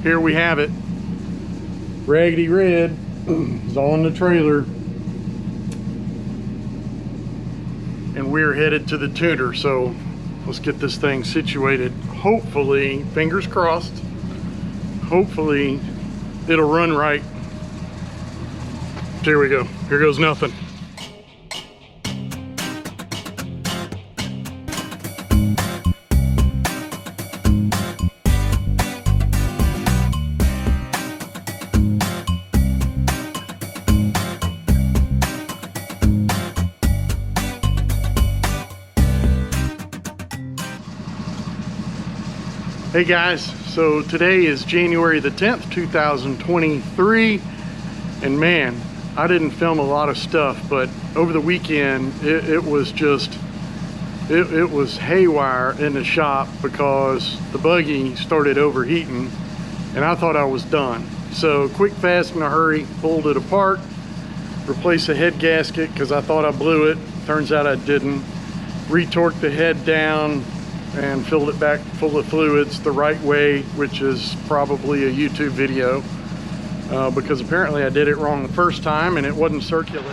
here we have it. Raggedy Red is on the trailer, and we're headed to the tuner. So let's get this thing situated. Hopefully, fingers crossed, hopefully it'll run right. Here we go. Here goes nothing. Hey guys, so today is January the 10th, 2023, and man, I didn't film a lot of stuff, but over the weekend it was just, it was haywire in the shop because the buggy started overheating and I thought I was done. So quick, fast, in a hurry, pulled it apart, replaced the head gasket because I thought I blew it. Turns out I didn't. Retorqued the head down and filled it back full of fluids the right way, which is probably a YouTube video because apparently I did it wrong the first time and it wasn't circulating.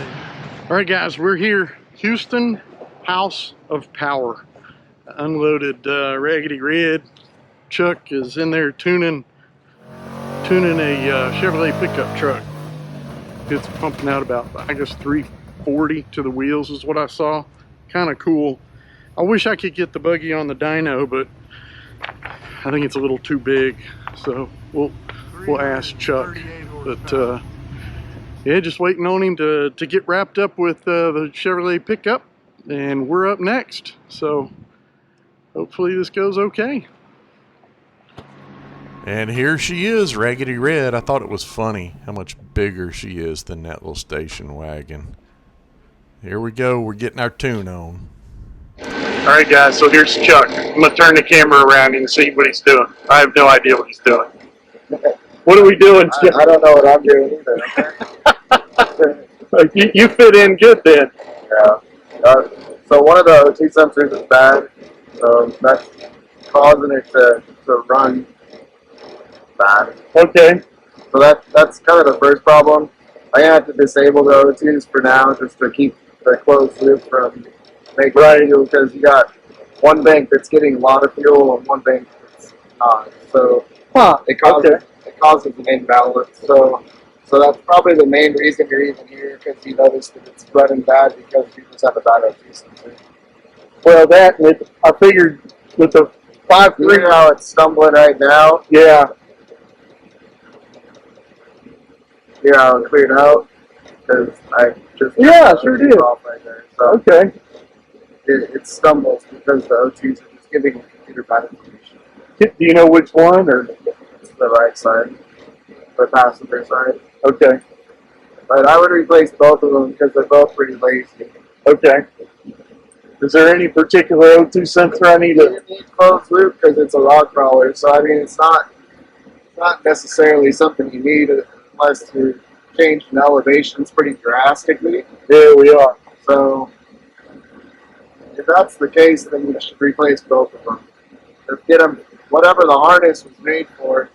All right guys, we're here, Houston House of Power. Unloaded Raggedy Red. Chuck is in there tuning a Chevrolet pickup truck. It's pumping out about, I guess, 340 to the wheels is what I saw. Kind of cool. I wish I could get the buggy on the dyno, but I think it's a little too big. So we'll ask Chuck. But yeah, just waiting on him to get wrapped up with the Chevrolet pickup, and we're up next. So hopefully this goes okay. And here she is, Raggedy Red. I thought it was funny how much bigger she is than that little station wagon. Here we go. We're getting our tune on. Alright guys, so here's Chuck. I'm going to turn the camera around and see what he's doing. I have no idea what he's doing. What are we doing, Chuck? I don't know what I'm doing either. You fit in good then. Yeah. So one of the O2 sensors is bad. So that's causing it to run bad. Okay. So that's kind of the first problem. I have to disable the O2s for now just to keep the closed loop from making fuel, because you got one bank that's getting a lot of fuel and one bank that's not. So it causes an imbalance. So that's probably the main reason you're even here, because you noticed that it's running bad because you just have a bad O2 sensor. Well, I figured with the 5.3, you hear how it's stumbling right now? Yeah. Yeah, I'll clear it out because I just sure did. Off right there. So okay. It stumbles because the O2s are just giving the computer bad information. Do you know which one, or? It's the right side, the passenger side. Okay. But I would replace both of them because they're both pretty lazy. Okay. Is there any particular O2 sensor I need to? You need closed loop because it's a log crawler. So I mean, it's not necessarily something you need unless you change in elevations pretty drastically. There we are. So if that's the case, then you should replace both of them. Just get them, whatever the harness was made for.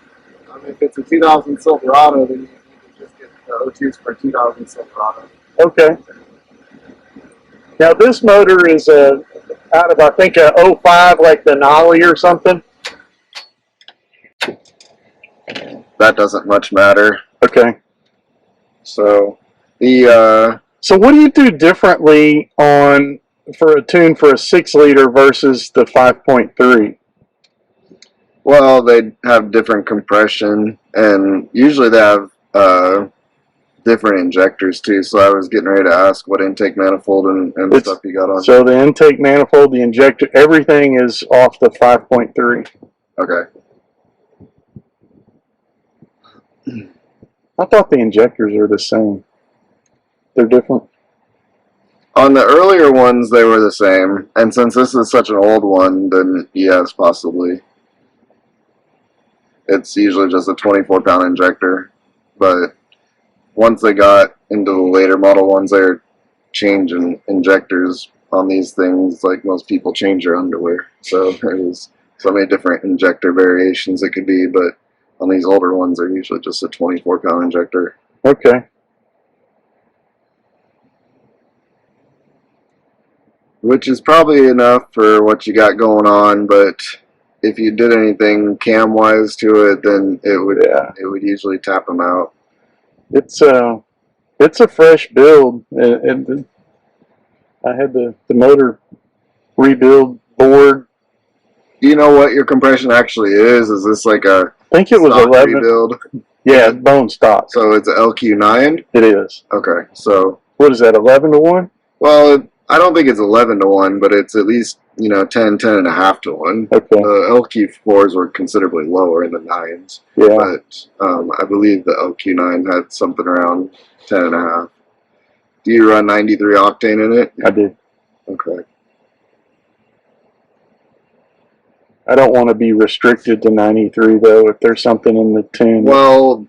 If it's a 2000 Silverado, then you need to just get the O2s for a 2000 Silverado. Okay. Now this motor is out of, I think, a 05, like the Nolly or something. That doesn't much matter. Okay. So so what do you do differently for a tune for a 6-liter versus the 5.3? well, they have different compression, and usually they have different injectors too. So I was getting ready to ask what intake manifold and stuff you got on. So the intake manifold, the injector, everything is off the 5.3. Okay. I thought the injectors are the same. They're different. On the earlier ones, they were the same, and since this is such an old one, then yes, possibly. It's usually just a 24-pound injector, but once they got into the later model ones, they're changing injectors on these things like most people change their underwear. So there's so many different injector variations it could be, but On these older ones, they're usually just a 24-pound injector. Okay. Which is probably enough for what you got going on, but if you did anything cam-wise to it, then it would usually tap them out. It's a fresh build, and I had the motor rebuild board. Do you know what your compression actually is? Is this like a I think it was 11 rebuild? Yeah, bone stock. So it's an LQ9? It is. Okay, so what is that, 11 to 1? Well, I don't think it's 11 to 1, but it's at least 10 and a half to 1. Okay. The LQ4s were considerably lower in the 9s. Yeah. But I believe the LQ9 had something around 10 and a half. Do you run 93 octane in it? I do. Okay. I don't want to be restricted to 93 though. If there's something in the tune. Well,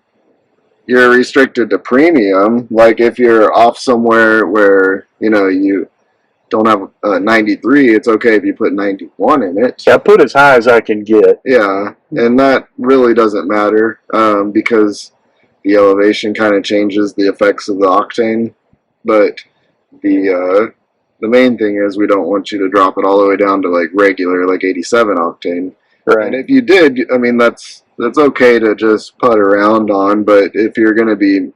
you're restricted to premium. Like if you're off somewhere where you don't have 93, it's okay if you put 91 in it. I put as high as I can get. Yeah, and that really doesn't matter because the elevation kind of changes the effects of the octane. But the main thing is we don't want you to drop it all the way down to like regular, like 87 octane. Right. And if you did, I mean, that's okay to just putt around on. But if you're going to be,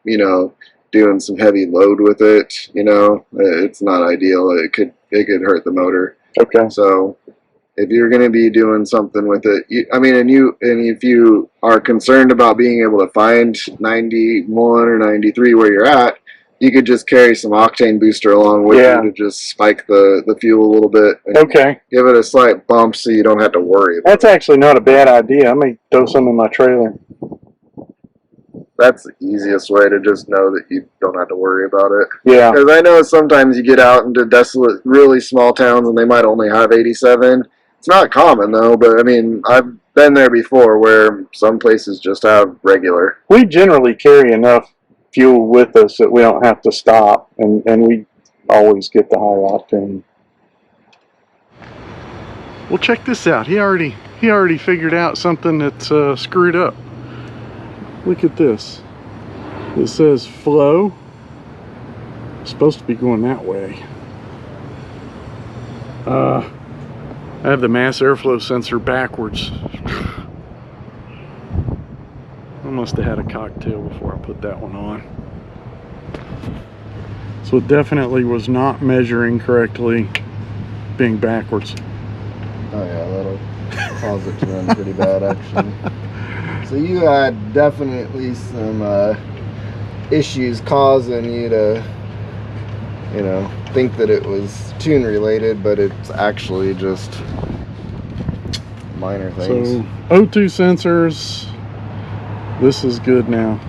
doing some heavy load with it, it's not ideal. It could hurt the motor. Okay. So if you're going to be doing something with it, and if you are concerned about being able to find 91 or 93 where you're at, you could just carry some octane booster along with you to just spike the fuel a little bit. And give it a slight bump so you don't have to worry about That's actually not a bad idea. I may throw some in my trailer. That's the easiest way to just know that you don't have to worry about it. Yeah. Because I know sometimes you get out into desolate, really small towns and they might only have 87. It's not common though, but I mean, I've been there before where some places just have regular. We generally carry enough fuel with us that we don't have to stop, and we always get the high octane. Well, check this out. He already figured out something that's screwed up. Look at this. It says flow. It's supposed to be going that way. I have the mass airflow sensor backwards. I must have had a cocktail before I put that one on. So it definitely was not measuring correctly being backwards. Oh yeah, that'll cause it to run pretty bad actually. So you had definitely some issues causing you to, think that it was tune related, but it's actually just minor things. So O2 sensors, this is good now.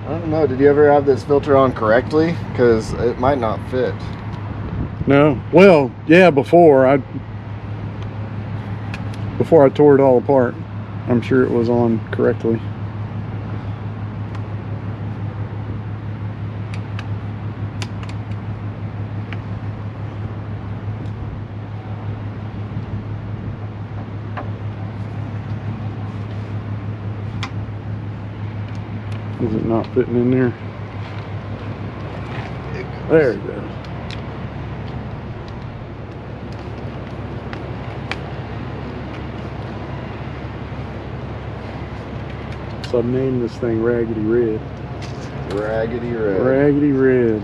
I don't know, did you ever have this filter on correctly? Because it might not fit. No, well, yeah, before I tore it all apart, I'm sure it was on correctly. Is it not fitting in there? There it goes. So I've named this thing Raggedy Red. Raggedy Red. Raggedy Red.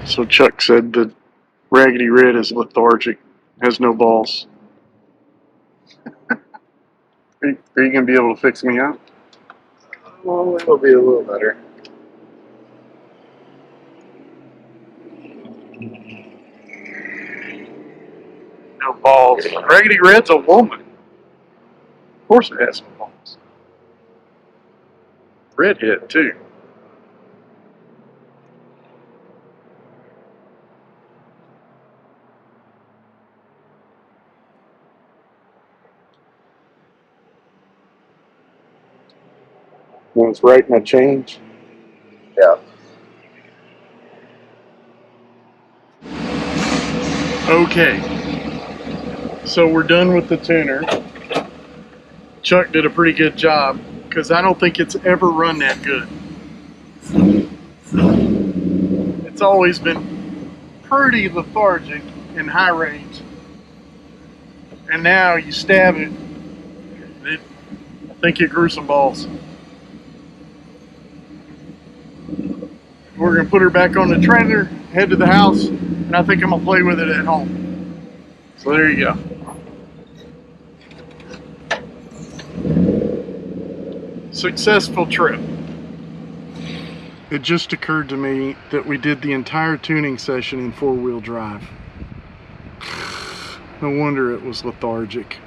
So Chuck said that Raggedy Red is lethargic, has no balls. Are you going to be able to fix me out? Well, it'll be a little better. No balls. Raggedy Red's a woman. Of course it has some balls. Redhead, too. When it's writing a change. Yeah. Okay, so we're done with the tuner. Chuck did a pretty good job because I don't think it's ever run that good. It's always been pretty lethargic in high range. And now you stab it, I think it grew some balls. We're gonna put her back on the trailer, head to the house, and I think I'm gonna play with it at home. So there you go. Successful trip. It just occurred to me that we did the entire tuning session in 4-wheel drive. No wonder it was lethargic.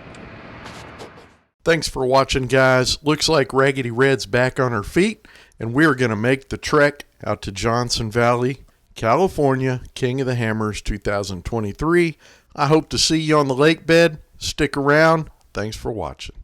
Thanks for watching, guys. Looks like Raggedy Red's back on her feet, and we're going to make the trek out to Johnson Valley, California, King of the Hammers 2023. I hope to see you on the lake bed. Stick around. Thanks for watching.